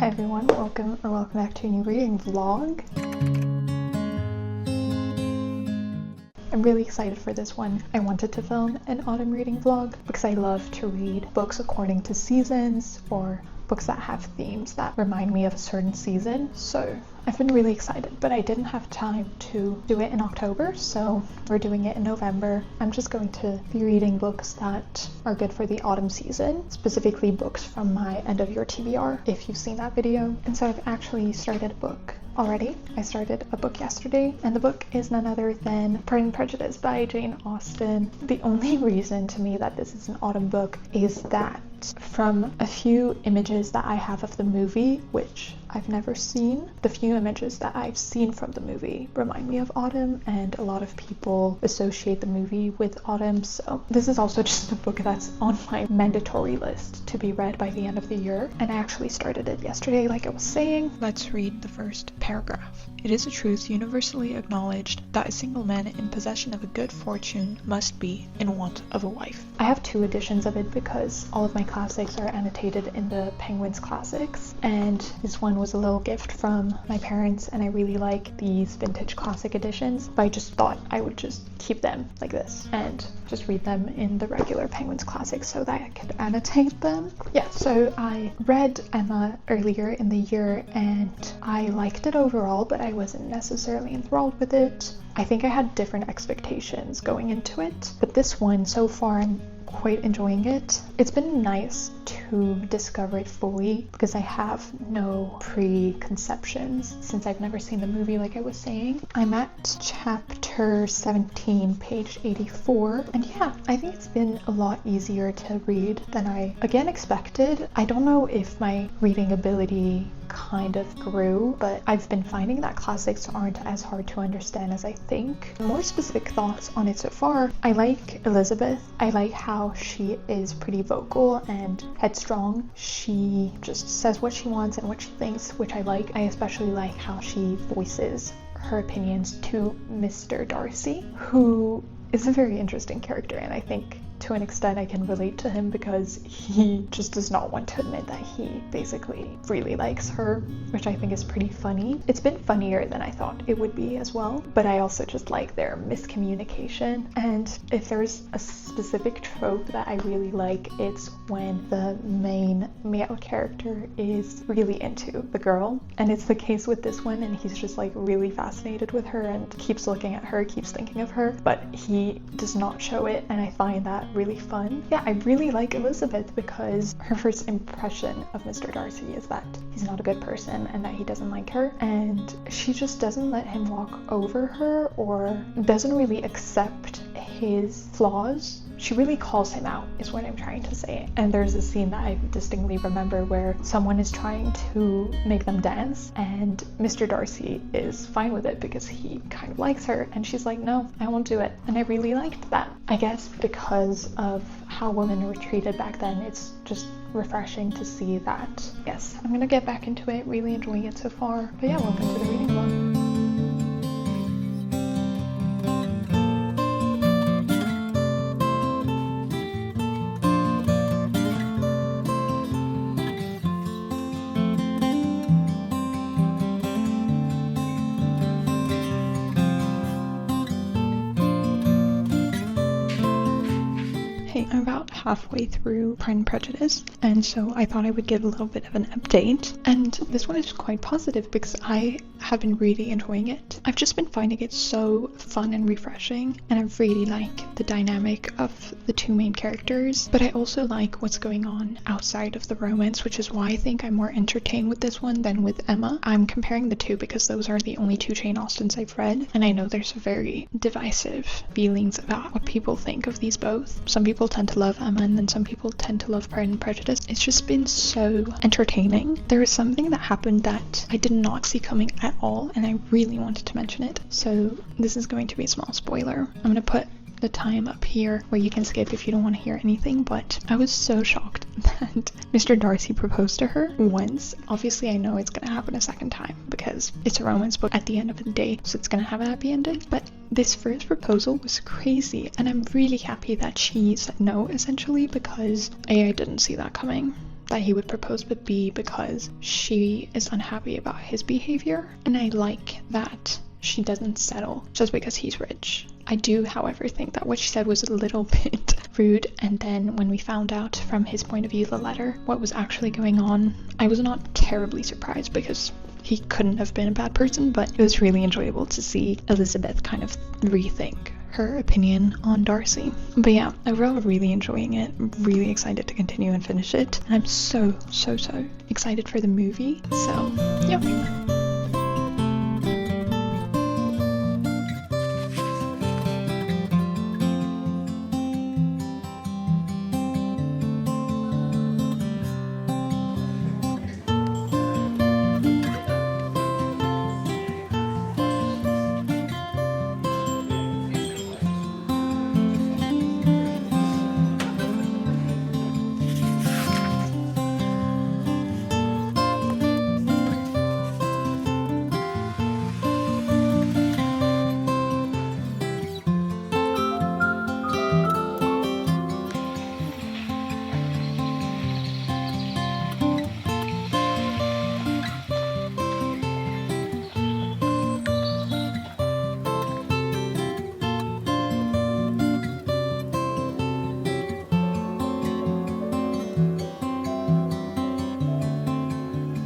Hi everyone, welcome back to a new reading vlog. I'm really excited for this one. I wanted to film an autumn reading vlog because I love to read books according to seasons or books that have themes that remind me of a certain season. So I've been really excited, but I didn't have time to do it in October, so we're doing it in November. I'm just going to be reading books that are good for the autumn season, specifically books from my end of year TBR, if you've seen that video. And so I've actually started a book already. I started a book yesterday, and the book is none other than Pride and Prejudice by Jane Austen. The only reason to me that this is an autumn book is that from a few images that I have of the movie, which I've never seen, the few images that I've seen from the movie remind me of autumn, and a lot of people associate the movie with autumn. So this is also just a book that's on my mandatory list to be read by the end of the year, and I actually started it yesterday, like I was saying. Let's read the first paragraph. It is a truth universally acknowledged that a single man in possession of a good fortune must be in want of a wife. I have two editions of it because all of my classics are annotated in the Penguins Classics, and this one was a little gift from my parents, and I really like these vintage classic editions, but I just thought I would just keep them like this and just read them in the regular Penguins Classics so that I could annotate them. Yeah, so I read Emma earlier in the year and I liked it overall, but I wasn't necessarily enthralled with it. I think I had different expectations going into it, but this one so far I'm quite enjoying it. It's been nice to discover it fully because I have no preconceptions since I've never seen the movie, like I was saying. I'm at chapter 17, page 84, and yeah, I think it's been a lot easier to read than I again expected. I don't know if my reading ability kind of grew, but I've been finding that classics aren't as hard to understand as I think. More specific thoughts on it so far: I like Elizabeth. I like how she is pretty vocal and headstrong. She just says what she wants and what she thinks, which I like. I especially like how she voices her opinions to Mr. Darcy, who is a very interesting character, and I think to an extent I can relate to him because he just does not want to admit that he basically really likes her, which I think is pretty funny. It's been funnier than I thought it would be as well, but I also just like their miscommunication. And if there's a specific trope that I really like, it's when the main male character is really into the girl, and it's the case with this one, and he's just like really fascinated with her and keeps looking at her, keeps thinking of her, but he does not show it, and I find that really fun. Yeah, I really like Elizabeth because her first impression of Mr. Darcy is that he's not a good person and that he doesn't like her, and she just doesn't let him walk over her or doesn't really accept his flaws. She really calls him out, is what I'm trying to say. And there's a scene that I distinctly remember where someone is trying to make them dance, and Mr. Darcy is fine with it because he kind of likes her, and she's like, no, I won't do it. And I really liked that. I guess because of how women were treated back then, it's just refreshing to see that. Yes, I'm gonna get back into it, really enjoying it so far. But yeah, welcome to the reading vlog. I'm about halfway through Pride and Prejudice, and so I thought I would give a little bit of an update. And this one is quite positive because I have been really enjoying it. I've just been finding it so fun and refreshing, and I really like the dynamic of the two main characters, but I also like what's going on outside of the romance, which is why I think I'm more entertained with this one than with Emma. I'm comparing the two because those are the only two Jane Austens I've read, and I know there's very divisive feelings about what people think of these both. Some people tend to love Emma, and then some people tend to love Pride and Prejudice. It's just been so entertaining. There was something that happened that I did not see coming at all, and I really wanted to mention it. So this is going to be a small spoiler. I'm going to put the time up here where you can skip if you don't want to hear anything, but I was so shocked that Mr. Darcy proposed to her once. Obviously I know it's gonna happen a second time because it's a romance book at the end of the day, so it's gonna have a happy ending, but this first proposal was crazy, and I'm really happy that she said no, essentially, because I didn't see that coming. that he would propose, but B, because she is unhappy about his behavior. And I like that she doesn't settle just because he's rich. I do, however, think that what she said was a little bit rude, and then when we found out from his point of view, the letter, what was actually going on, I was not terribly surprised because he couldn't have been a bad person, but it was really enjoyable to see Elizabeth kind of rethink her opinion on Darcy. But yeah, overall really enjoying it, really excited to continue and finish it, and I'm so excited for the movie. So yeah.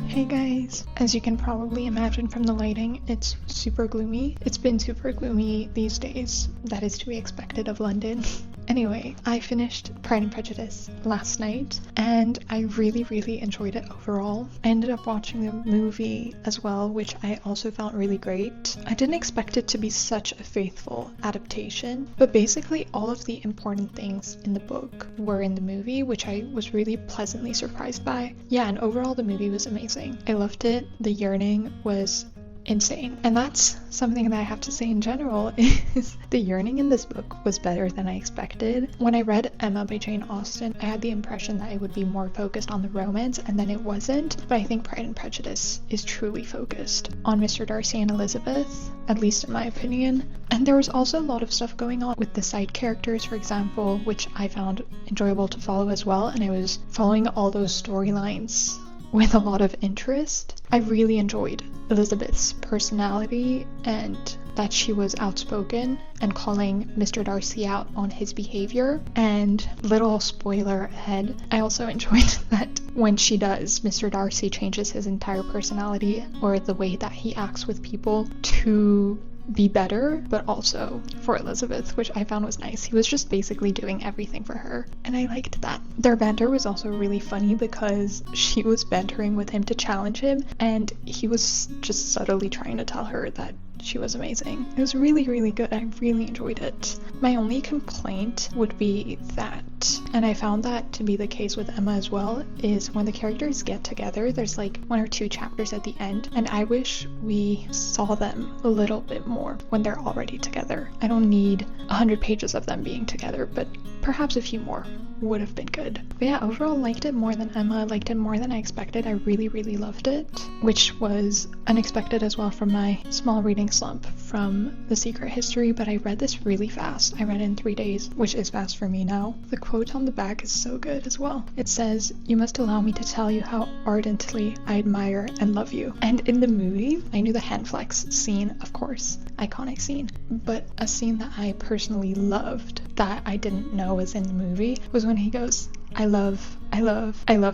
Hey guys, as you can probably imagine from the lighting, it's super gloomy. It's been super gloomy these days. That is to be expected of London. Anyway, I finished Pride and Prejudice last night and I really enjoyed it overall. I ended up watching the movie as well, which I also found really great. I didn't expect it to be such a faithful adaptation, but basically all of the important things in the book were in the movie, which I was really pleasantly surprised by. Yeah, and overall the movie was amazing. I loved it. The yearning was insane, and that's something that I have to say in general is the yearning in this book was better than I expected. When I read Emma by Jane Austen, I had the impression that it would be more focused on the romance, and then it wasn't. But I think Pride and Prejudice is truly focused on Mr. Darcy and Elizabeth, at least in my opinion. And there was also a lot of stuff going on with the side characters, for example, which I found enjoyable to follow as well, and I was following all those storylines with a lot of interest. I really enjoyed Elizabeth's personality and that she was outspoken and calling Mr. Darcy out on his behavior. And little spoiler ahead, I also enjoyed that when she does, Mr. Darcy changes his entire personality or the way that he acts with people to be better, but also for Elizabeth, which I found was nice. He was just basically doing everything for her, and I liked that. Their banter was also really funny because she was bantering with him to challenge him, and he was just subtly trying to tell her that she was amazing. It was really good. I really enjoyed it. My only complaint would be that, and I found that to be the case with Emma as well, is when the characters get together, there's like 1 or 2 chapters at the end, and I wish we saw them a little bit more when they're already together. I don't need 100 pages of them being together, but perhaps a few more would have been good. But yeah, overall liked it more than Emma, liked it more than I expected. I really loved it, which was unexpected as well from my small reading slump from The Secret History, but I read this really fast. I read it in 3 days, which is fast for me now. The quote on the back is so good as well. It says, "You must allow me to tell you how ardently I admire and love you." And in the movie, I knew the hand flex scene, of course, iconic scene, but a scene that I personally loved that I didn't know was in the movie was when he goes, I love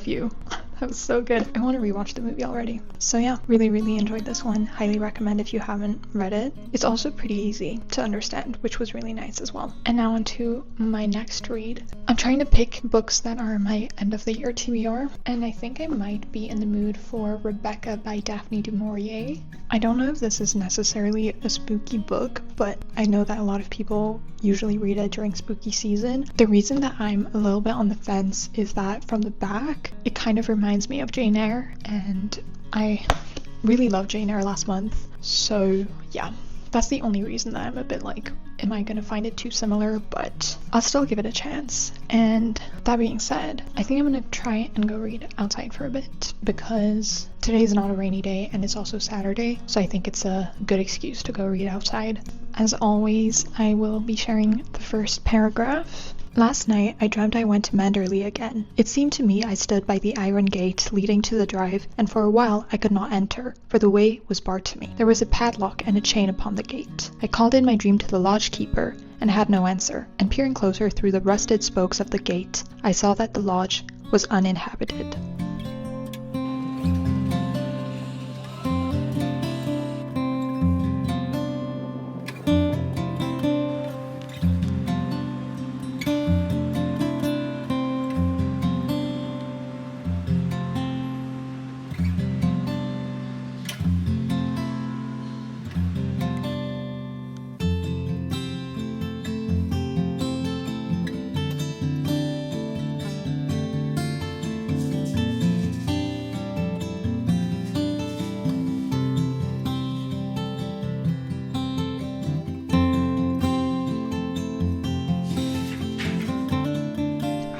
you. That was so good. I want to rewatch the movie already. So yeah, really enjoyed this one. Highly recommend if you haven't read it. It's also pretty easy to understand, which was really nice as well. And now on to my next read. I'm trying to pick books that are my end of the year TBR, and I think I might be in the mood for Rebecca by Daphne du Maurier. I don't know if this is necessarily a spooky book, but I know that a lot of people usually read it during spooky season. The reason that I'm a little bit on the fence is that from the back, it kind of reminds me of Jane Eyre, and I really loved Jane Eyre last month. So yeah, that's the only reason that I'm a bit like, am I gonna find it too similar? But I'll still give it a chance. And that being said, I think I'm gonna try and go read outside for a bit because today's not a rainy day and it's also Saturday, so I think it's a good excuse to go read outside. As always, I will be sharing the first paragraph. Last night, I dreamt I went to Manderley again. It seemed to me I stood by the iron gate leading to the drive, and for a while I could not enter, for the way was barred to me. There was a padlock and a chain upon the gate. I called in my dream to the lodge keeper, and had no answer, and peering closer through the rusted spokes of the gate, I saw that the lodge was uninhabited.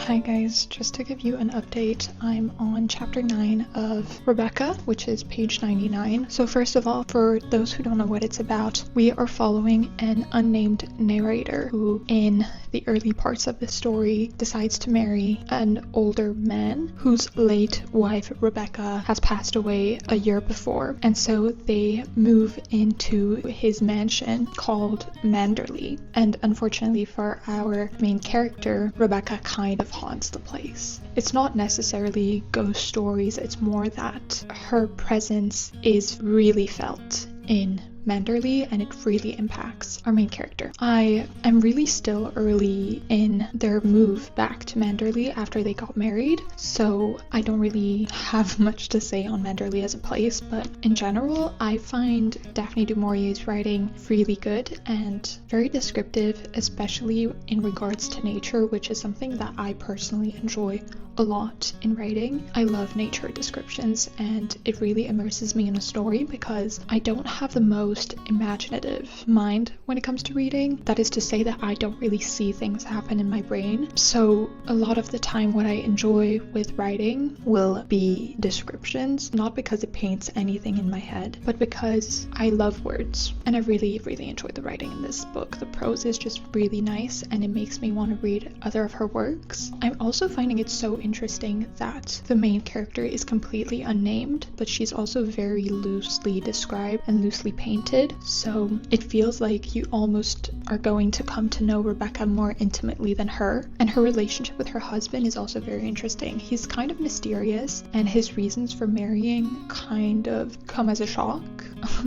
Hi guys, just to give you an update, I'm on chapter 9 of Rebecca, which is page 99. So first of all, for those who don't know what it's about, we are following an unnamed narrator who, in the early parts of the story, decides to marry an older man whose late wife, Rebecca, has passed away a year before. And so they move into his mansion called Manderley. And unfortunately for our main character, Rebecca kind of haunts the place. It's not necessarily ghost stories, it's more that her presence is really felt in Manderley, and it really impacts our main character. I am really still early in their move back to Manderley after they got married, so I don't really have much to say on Manderley as a place, but in general, I find Daphne du Maurier's writing really good and very descriptive, especially in regards to nature, which is something that I personally enjoy a lot in writing. I love nature descriptions, and it really immerses me in a story because I don't have the most imaginative mind when it comes to reading. That is to say that I don't really see things happen in my brain. So a lot of the time what I enjoy with writing will be descriptions, not because it paints anything in my head, but because I love words, and I really enjoy the writing in this book. The prose is just really nice and it makes me want to read other of her works. I'm also finding it so interesting that the main character is completely unnamed, but she's also very loosely described and loosely painted, so it feels like you almost are going to come to know Rebecca more intimately than her. And her relationship with her husband is also very interesting. He's kind of mysterious, and his reasons for marrying kind of come as a shock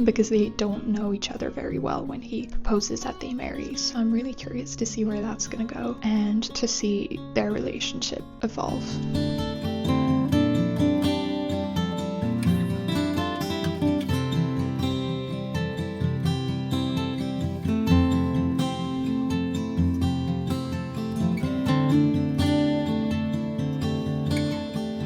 because they don't know each other very well when he proposes that they marry. So I'm really curious to see where that's gonna go and to see their relationship evolve.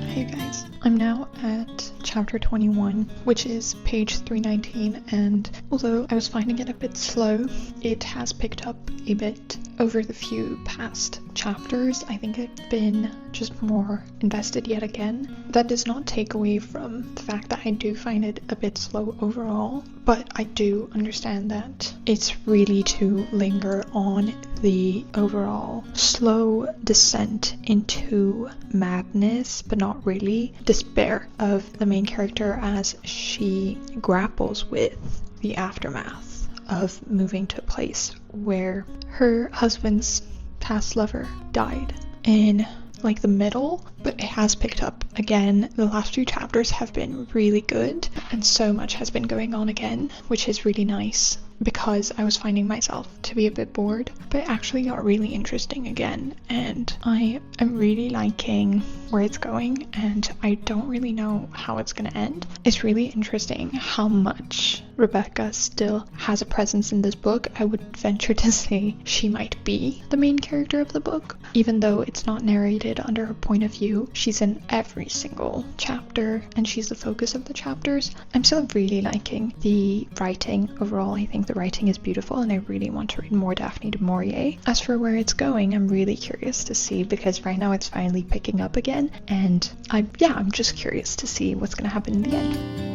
Hey guys, I'm now at chapter 21, which is page 319, and although I was finding it a bit slow, it has picked up a bit over the few past chapters. I think I've been just more invested yet again. That does not take away from the fact that I do find it a bit slow overall, but I do understand that it's really to linger on the overall slow descent into madness, but not really despair of the main character as she grapples with the aftermath of moving to a place where her husband's past lover died in like the middle, but it has picked up again. The last few chapters have been really good, and so much has been going on again, which is really nice because I was finding myself to be a bit bored, but it actually got really interesting again, and I am really liking where it's going, and I don't really know how it's gonna end. It's really interesting how much Rebecca still has a presence in this book. I would venture to say she might be the main character of the book, even though it's not narrated under her point of view. She's in every single chapter and she's the focus of the chapters. I'm still really liking the writing overall. I think the writing writing is beautiful and I really want to read more Daphne du Maurier. As for where it's going, I'm really curious to see, because right now it's finally picking up again, and I'm just curious to see what's going to happen in the end.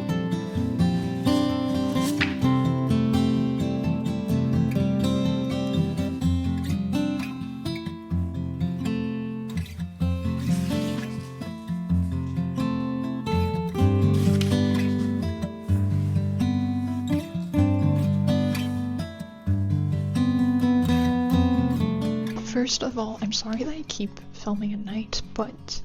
First of all, I'm sorry that I keep filming at night, but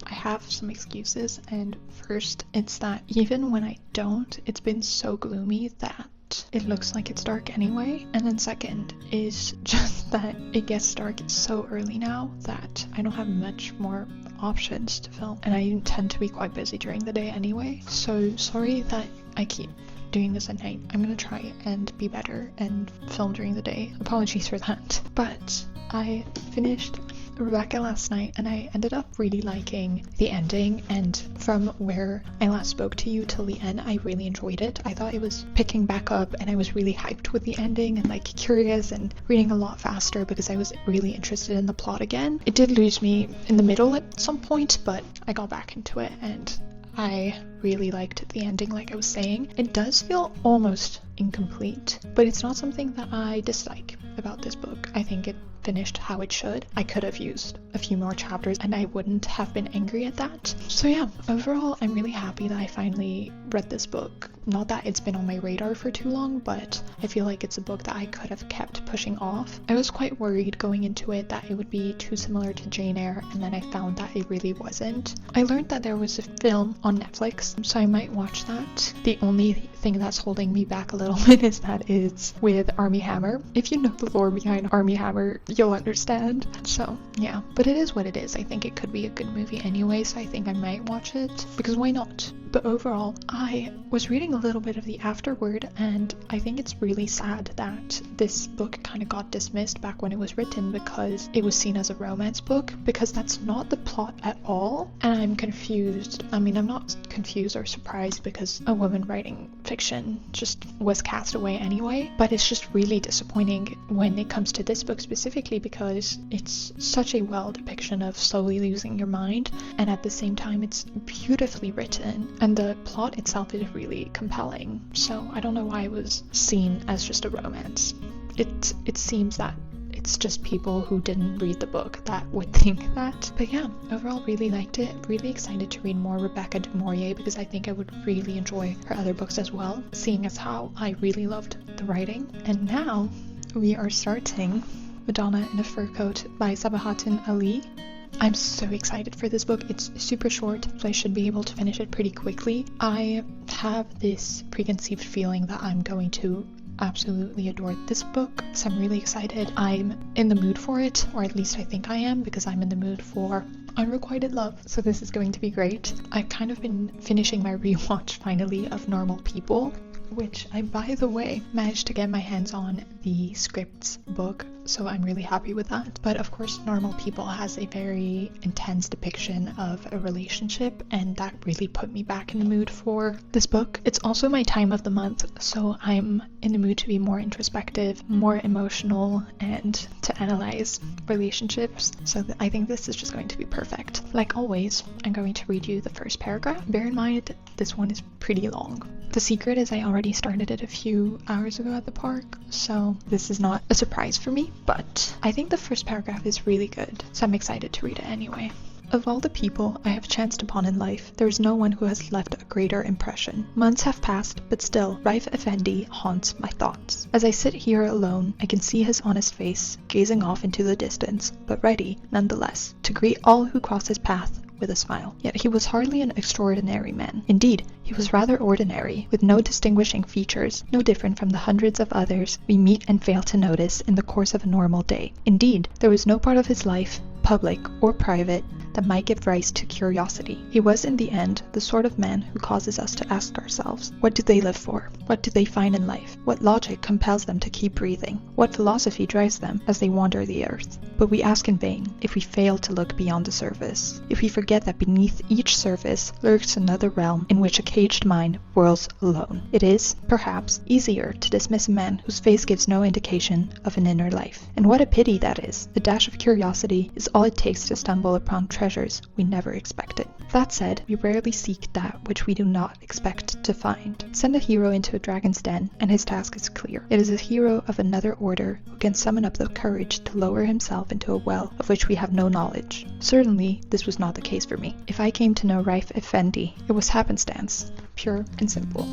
I have some excuses. And first, it's that even when I don't, it's been so gloomy that it looks like it's dark anyway. And then second is just that it gets dark so early now that I don't have much more options to film, and I tend to be quite busy during the day anyway. So sorry that I keep doing this at night. I'm gonna try and be better and film during the day. Apologies for that. But I finished Rebecca last night and I ended up really liking the ending, and from where I last spoke to you till the end, I really enjoyed it. I thought it was picking back up and I was really hyped with the ending and like curious and reading a lot faster because I was really interested in the plot again. It did lose me in the middle at some point, but I got back into it and I really liked the ending. Like I was saying, it does feel almost incomplete, but it's not something that I dislike about this book. I think it finished how it should. I could have used a few more chapters and I wouldn't have been angry at that. So yeah, overall I'm really happy that I finally read this book. Not that it's been on my radar for too long, but I feel like it's a book that I could have kept pushing off. I was quite worried going into it that it would be too similar to Jane Eyre, and then I found that it really wasn't. I learned that there was a film on Netflix, so I might watch that. The only thing that's holding me back a little bit is that it's with Armie Hammer. If you know the lore behind Armie Hammer, you'll understand. So yeah, but it is what it is. I think it could be a good movie anyway, so I think I might watch it, because why not? But overall, I was reading a little bit of the afterword, and I think it's really sad that this book kind of got dismissed back when it was written because it was seen as a romance book, because that's not the plot at all. And I'm confused. I mean, I'm not confused or surprised because a woman writing fiction just was cast away anyway, but it's just really disappointing when it comes to this book specifically, because it's such a well depiction of slowly losing your mind, and at the same time it's beautifully written. And the plot itself is really compelling, so I don't know why it was seen as just a romance. It seems that it's just people who didn't read the book that would think that. But yeah, overall really liked it. Really excited to read more Rebecca du Maurier, because I think I would really enjoy her other books as well, seeing as how I really loved the writing. And now we are starting Madonna in a Fur Coat by Sabahattin Ali. I'm so excited for this book. It's super short, so I should be able to finish it pretty quickly. I have this preconceived feeling that I'm going to absolutely adore this book, so I'm really excited. I'm in the mood for it, or at least I think I am, because I'm in the mood for unrequited love, so this is going to be great. I've kind of been finishing my rewatch finally of Normal People, which I, by the way, managed to get my hands on the scripts book, so I'm really happy with that. But of course, Normal People has a very intense depiction of a relationship, and that really put me back in the mood for this book. It's also my time of the month, so I'm in the mood to be more introspective, more emotional, and to analyze relationships, so I think this is just going to be perfect. Like always, I'm going to read you the first paragraph. Bear in mind, this one is pretty long. The secret is I already started it a few hours ago at the park, so this is not a surprise for me, but I think the first paragraph is really good, so I'm excited to read it anyway. Of all the people I have chanced upon in life, there is no one who has left a greater impression. Months have passed, but still, Raif Effendi haunts my thoughts. As I sit here alone, I can see his honest face, gazing off into the distance, but ready, nonetheless, to greet all who cross his path with a smile. Yet he was hardly an extraordinary man. Indeed, he was rather ordinary, with no distinguishing features, no different from the hundreds of others we meet and fail to notice in the course of a normal day. Indeed, there was no part of his life, public or private, that might give rise to curiosity. He was, in the end, the sort of man who causes us to ask ourselves, what do they live for? What do they find in life? What logic compels them to keep breathing? What philosophy drives them as they wander the earth? But we ask in vain if we fail to look beyond the surface, if we forget that beneath each surface lurks another realm in which a caged mind whirls alone. It is, perhaps, easier to dismiss a man whose face gives no indication of an inner life. And what a pity that is. A dash of curiosity is all it takes to stumble upon treasures we never expected. That said, we rarely seek that which we do not expect to find. Send a hero into a dragon's den, and his task is clear. It is a hero of another order who can summon up the courage to lower himself into a well of which we have no knowledge. Certainly, this was not the case for me. If I came to know Raif Effendi, it was happenstance, pure and simple.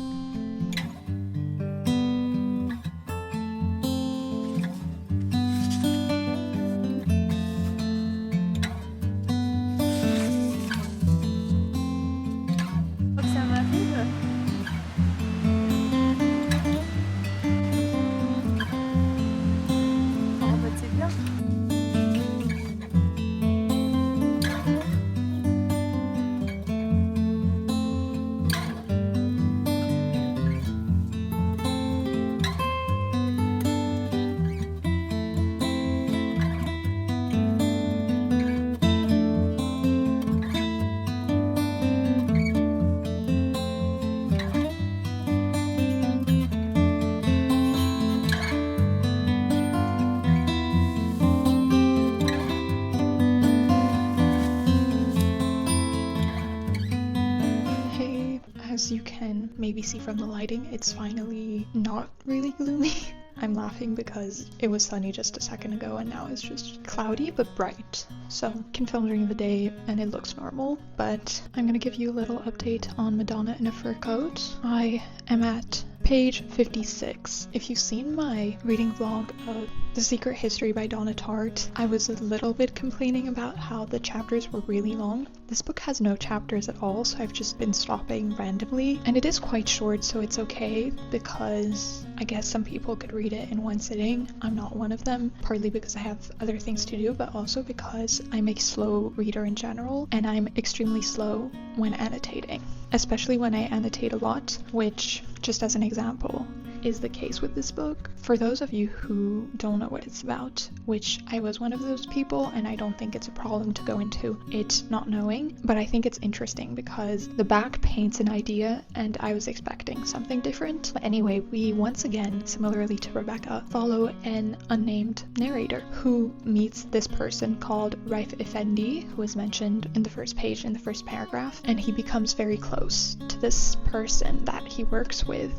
As you can maybe see from the lighting, it's finally not really gloomy. I'm laughing because it was sunny just a second ago and now it's just cloudy but bright. So I can film during the day and it looks normal, but I'm gonna give you a little update on Madonna in a Fur Coat. I am at page 56. If you've seen my reading vlog of The Secret History by Donna Tartt, I was a little bit complaining about how the chapters were really long. This book has no chapters at all, so I've just been stopping randomly. And it is quite short, so it's okay, because I guess some people could read it in one sitting. I'm not one of them, partly because I have other things to do, but also because I'm a slow reader in general, and I'm extremely slow when annotating, especially when I annotate a lot, which, just as an example, is the case with this book. For those of you who don't know what it's about, which I was one of those people, and I don't think it's a problem to go into it not knowing, but I think it's interesting because the back paints an idea and I was expecting something different. But anyway, we once again, similarly to Rebecca, follow an unnamed narrator who meets this person called Raif Effendi, who is mentioned in the first page, in the first paragraph, and he becomes very close to this person that he works with.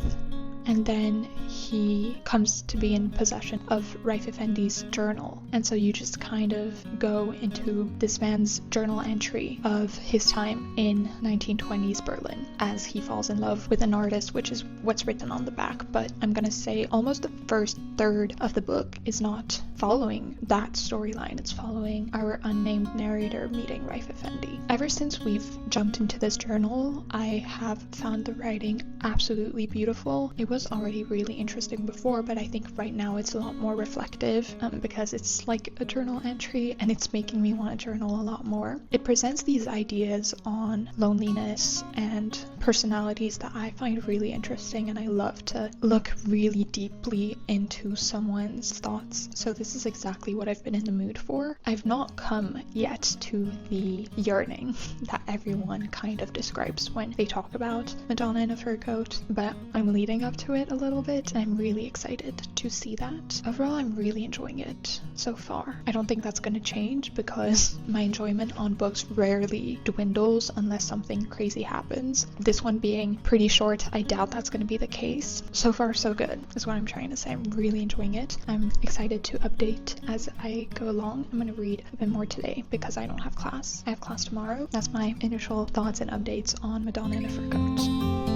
And then he comes to be in possession of Raif Effendi's journal. And so you just kind of go into this man's journal entry of his time in 1920s Berlin as he falls in love with an artist, which is what's written on the back. But I'm gonna say almost the first third of the book is not following that storyline. It's following our unnamed narrator meeting Raif Effendi. Ever since we've jumped into this journal, I have found the writing absolutely beautiful. It was already really interesting before, but I think right now it's a lot more reflective because it's like a journal entry and it's making me want to journal a lot more. It presents these ideas on loneliness and personalities that I find really interesting, and I love to look really deeply into someone's thoughts. So this is exactly what I've been in the mood for. I've not come yet to the yearning that everyone kind of describes when they talk about Madonna in a Fur Coat, but I'm leading up to it a little bit and I'm really excited to see that. Overall, I'm really enjoying it so far. I don't think that's going to change because my enjoyment on books rarely dwindles unless something crazy happens. This one being pretty short, I doubt that's going to be the case. So far, so good is what I'm trying to say. I'm really enjoying it. I'm excited to update as I go along. I'm going to read a bit more today because I don't have class. I have class tomorrow. That's my initial thoughts and updates on Madonna in a Fur Coat.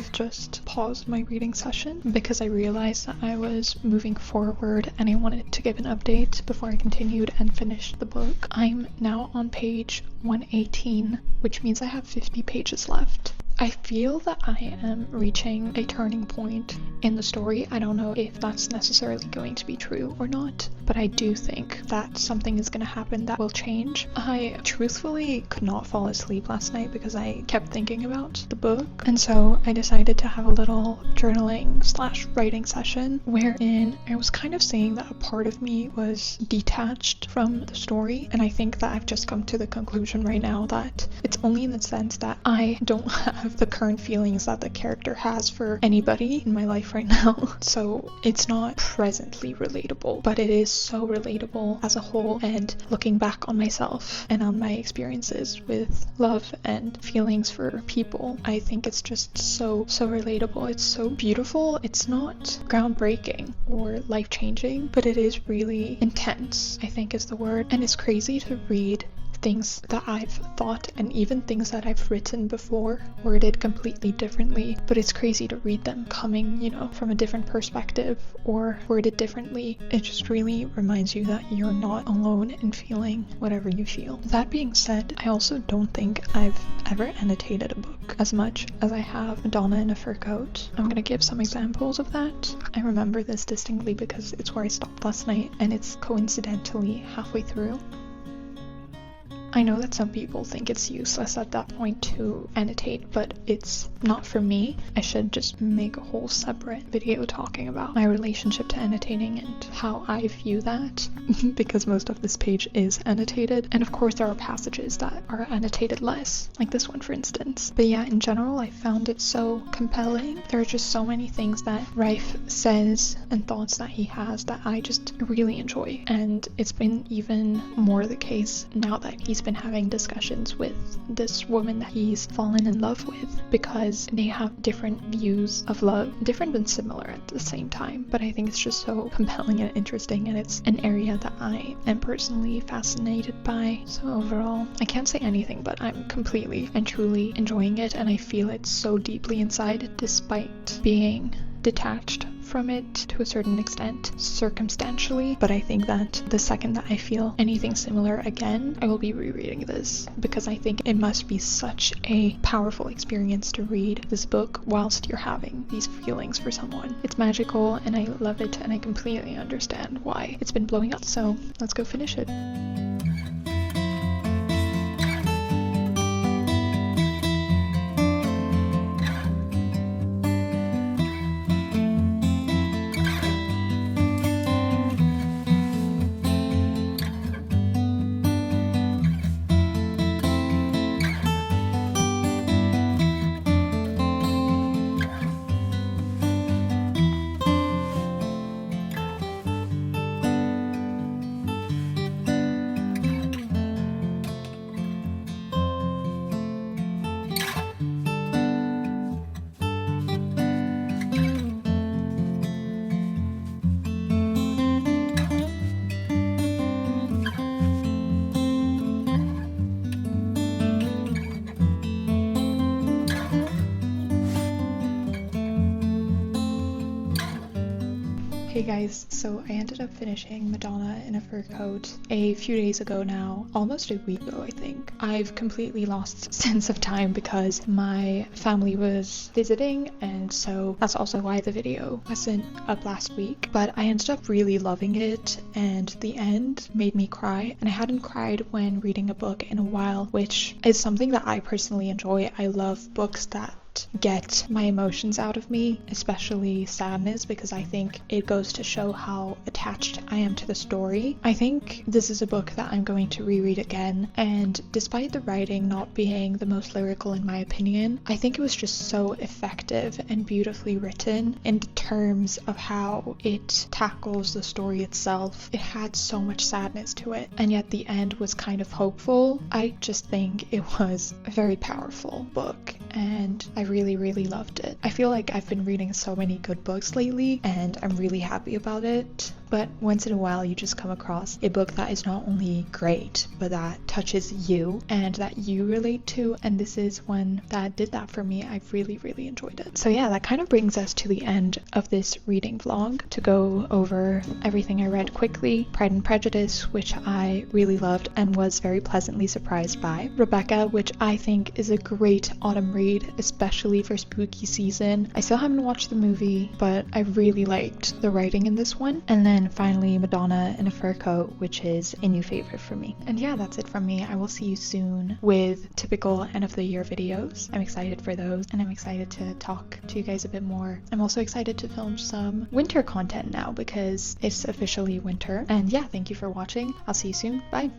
I've just paused my reading session because I realized that I was moving forward and I wanted to give an update before I continued and finished the book. I'm now on page 118, which means I have 50 pages left. I feel that I am reaching a turning point in the story. I don't know if that's necessarily going to be true or not, but I do think that something is going to happen that will change. I truthfully could not fall asleep last night because I kept thinking about the book, and so I decided to have a little journaling / writing session wherein I was kind of saying that a part of me was detached from the story, and I think that I've just come to the conclusion right now that it's only in the sense that I don't have the current feelings that the character has for anybody in my life right now. So it's not presently relatable, but it is so relatable as a whole, and looking back on myself and on my experiences with love and feelings for people, I think it's just so relatable. It's so beautiful. It's not groundbreaking or life-changing, but it is really intense, I think is the word. And it's crazy to read things that I've thought and even things that I've written before worded completely differently, but it's crazy to read them coming, from a different perspective or worded differently. It just really reminds you that you're not alone in feeling whatever you feel. That being said, I also don't think I've ever annotated a book as much as I have Madonna in a Fur Coat. I'm gonna give some examples of that. I remember this distinctly because it's where I stopped last night, and it's coincidentally halfway through. I know that some people think it's useless at that point to annotate, but it's not for me. I should just make a whole separate video talking about my relationship to annotating and how I view that, because most of this page is annotated, and of course there are passages that are annotated less, like this one for instance. But yeah, in general I found it so compelling. There are just so many things that Rife says and thoughts that he has that I just really enjoy, and it's been even more the case now that he's been having discussions with this woman that he's fallen in love with, because they have different views of love, different but similar at the same time. But I think it's just so compelling and interesting, and it's an area that I am personally fascinated by. So overall, I can't say anything, but I'm completely and truly enjoying it, and I feel it so deeply inside despite being detached from it to a certain extent circumstantially. But I think that the second that I feel anything similar again, I will be rereading this, because I think it must be such a powerful experience to read this book whilst you're having these feelings for someone. It's magical and I love it, and I completely understand why it's been blowing up. So let's go finish it. Hey guys, so I ended up finishing Madonna in a Fur Coat a few days ago now, almost a week ago I think. I've completely lost sense of time because my family was visiting, and so that's also why the video wasn't up last week. But I ended up really loving it, and the end made me cry, and I hadn't cried when reading a book in a while, which is something that I personally enjoy. I love books that get my emotions out of me, especially sadness, because I think it goes to show how attached I am to the story. I think this is a book that I'm going to reread again, and despite the writing not being the most lyrical in my opinion, I think it was just so effective and beautifully written in terms of how it tackles the story itself. It had so much sadness to it, and yet the end was kind of hopeful. I just think it was a very powerful book, and I really loved it. I feel like I've been reading so many good books lately, and I'm really happy about it. but once in a while you just come across a book that is not only great, but that touches you and that you relate to, and this is one that did that for me. I really enjoyed it. So yeah, that kind of brings us to the end of this reading vlog. To go over everything I read quickly: Pride and Prejudice, which I really loved and was very pleasantly surprised by; Rebecca, which I think is a great autumn read, especially for spooky season. I still haven't watched the movie, but I really liked the writing in this one. And then finally Madonna in a Fur Coat, which is a new favorite for me. And yeah, that's it from me. I will see you soon with typical end of the year videos. I'm excited for those, and I'm excited to talk to you guys a bit more. I'm also excited to film some winter content now because it's officially winter. And yeah, thank you for watching. I'll see you soon. Bye.